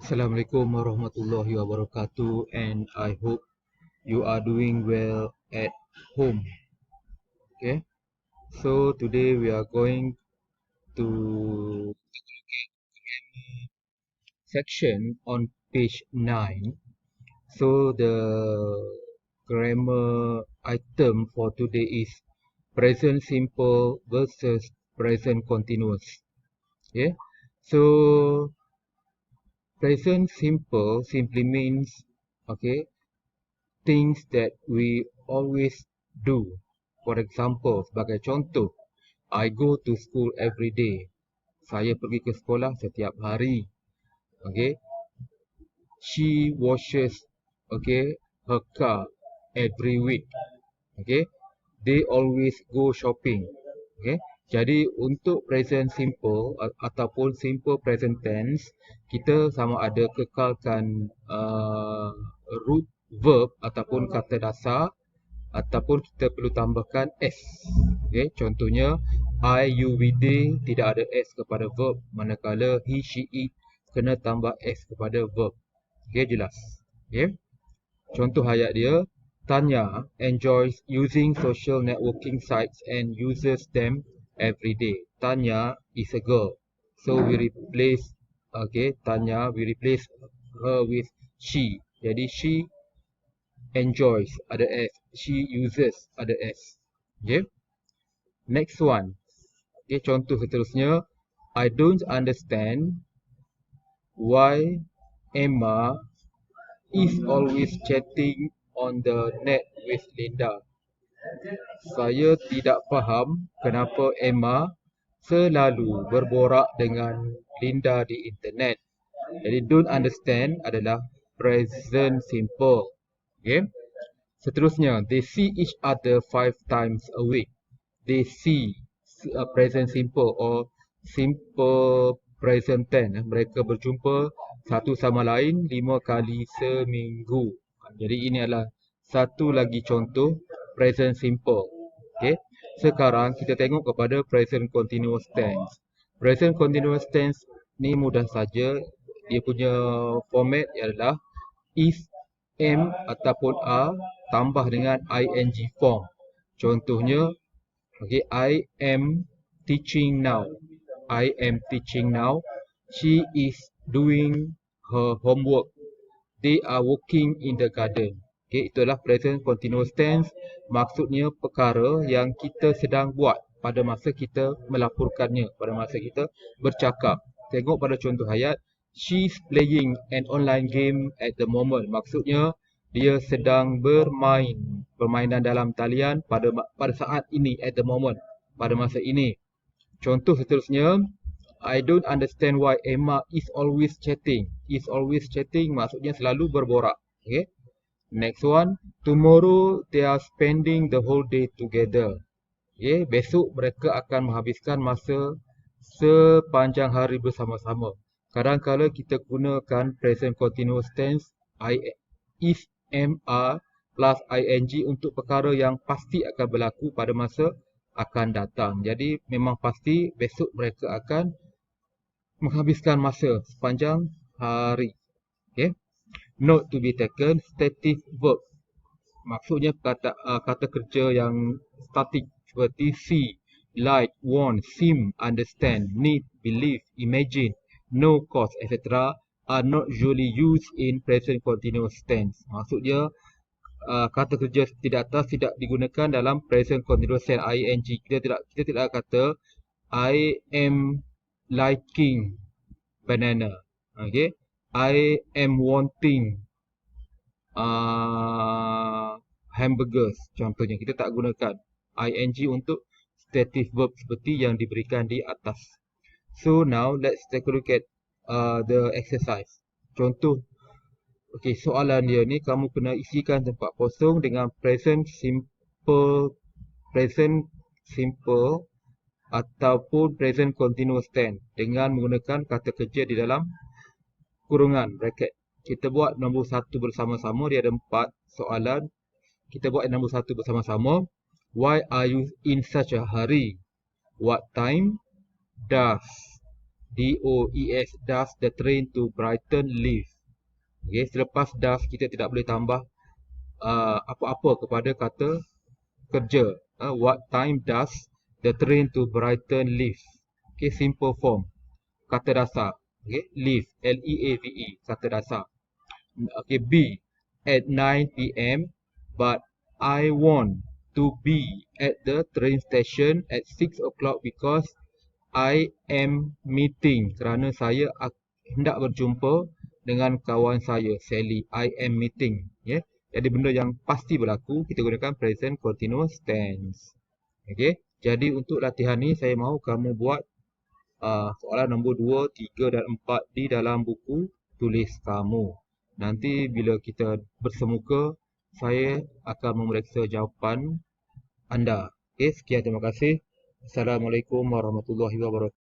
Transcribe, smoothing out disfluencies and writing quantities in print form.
Assalamualaikum warahmatullahi wabarakatuh, and I hope you are doing well at home. Okay, so today we are going to section on page 9. So the grammar item for today is present simple versus present continuous. Okay, so present simple simply means, okay, things that we always do. For example, sebagai contoh, I go to school every day. Saya pergi ke sekolah setiap hari. Okay. She washes, okay, her car every week. Okay. They always go shopping. Okay. Jadi untuk present simple ataupun simple present tense, kita sama ada kekalkan root verb ataupun kata dasar, ataupun kita perlu tambahkan s. Okay, contohnya I, you, we, they tidak ada s kepada verb, manakala he, she, it kena tambah s kepada verb. Okay, jelas. Okay. Contoh ayat dia, Tanya enjoys using social networking sites and uses them every day. Tanya is a girl, so we replace, okay, Tanya, we replace her with she. Jadi she enjoys, ada s. She uses, ada s. Okay. Next one. Okay, contoh seterusnya. I don't understand why Emma is always chatting on the net with Linda. Saya tidak faham kenapa Emma selalu berborak dengan Linda di internet. Jadi don't understand adalah present simple. Okay. Seterusnya, they see each other 5 times a week. They see, present simple or simple present tense. Mereka berjumpa satu sama lain 5 kali seminggu. Jadi ini adalah satu lagi contoh present simple. Okay. Sekarang kita tengok kepada present continuous tense. Present continuous tense ni mudah saja. Dia punya format adalah is, am ataupun are tambah dengan ing form. Contohnya, okay, I am teaching now. I am teaching now. She is doing her homework. They are working in the garden. Okay, itulah present continuous tense. Maksudnya perkara yang kita sedang buat pada masa kita melaporkannya, pada masa kita bercakap. Tengok pada contoh ayat, she's playing an online game at the moment. Maksudnya dia sedang bermain permainan dalam talian pada saat ini, at the moment, pada masa ini. Contoh seterusnya, I don't understand why Emma is always chatting. Is always chatting maksudnya selalu berborak. Okay. Next one, tomorrow they are spending the whole day together. Okay. Besok mereka akan menghabiskan masa sepanjang hari bersama-sama. Kadang-kadang kita gunakan present continuous tense is, am, are plus ing untuk perkara yang pasti akan berlaku pada masa akan datang. Jadi memang pasti besok mereka akan menghabiskan masa sepanjang hari. Okay. Note to be taken, stative verb. Maksudnya kata kerja yang statik seperti see, like, want, seem, understand, need, believe, imagine, know, cause, etc. are not usually used in present continuous tense. Maksudnya kata kerja seperti atas tidak digunakan dalam present continuous tense ing. Kita tidak kata I am liking banana. Okay. I am wanting hamburgers. Contohnya kita tak gunakan ing untuk stative verb seperti yang diberikan di atas. So now let's take a look at the exercise. Contoh, okay, soalan dia ni kamu kena isikan tempat kosong dengan present simple ataupun present continuous tense dengan menggunakan kata kerja di dalam kurungan bracket. Kita buat nombor 1 bersama-sama. Dia ada 4 soalan. Kita buat nombor 1 bersama-sama. Why are you in such a hurry? What time does DOES, does the train to Brighton leave? Okay, selepas does kita tidak boleh tambah apa-apa kepada kata kerja. What time does the train to Brighton leave? Okay, simple form. Kata dasar. Okay, leave. L-E-A-V-E. Kata dasar. Okay, B. At 9 p.m. But I want to be at the train station at 6 o'clock because I am meeting. Kerana saya hendak berjumpa dengan kawan saya, Sally. I am meeting. Yeah. Jadi benda yang pasti berlaku, kita gunakan present continuous tense. Okay. Jadi untuk latihan ni, saya mahu kamu buat soalan nombor 2, 3 dan 4 di dalam buku tulis kamu. Nanti bila kita bersemuka, saya akan memeriksa jawapan anda. Okay, sekian, terima kasih. Assalamualaikum warahmatullahi wabarakatuh.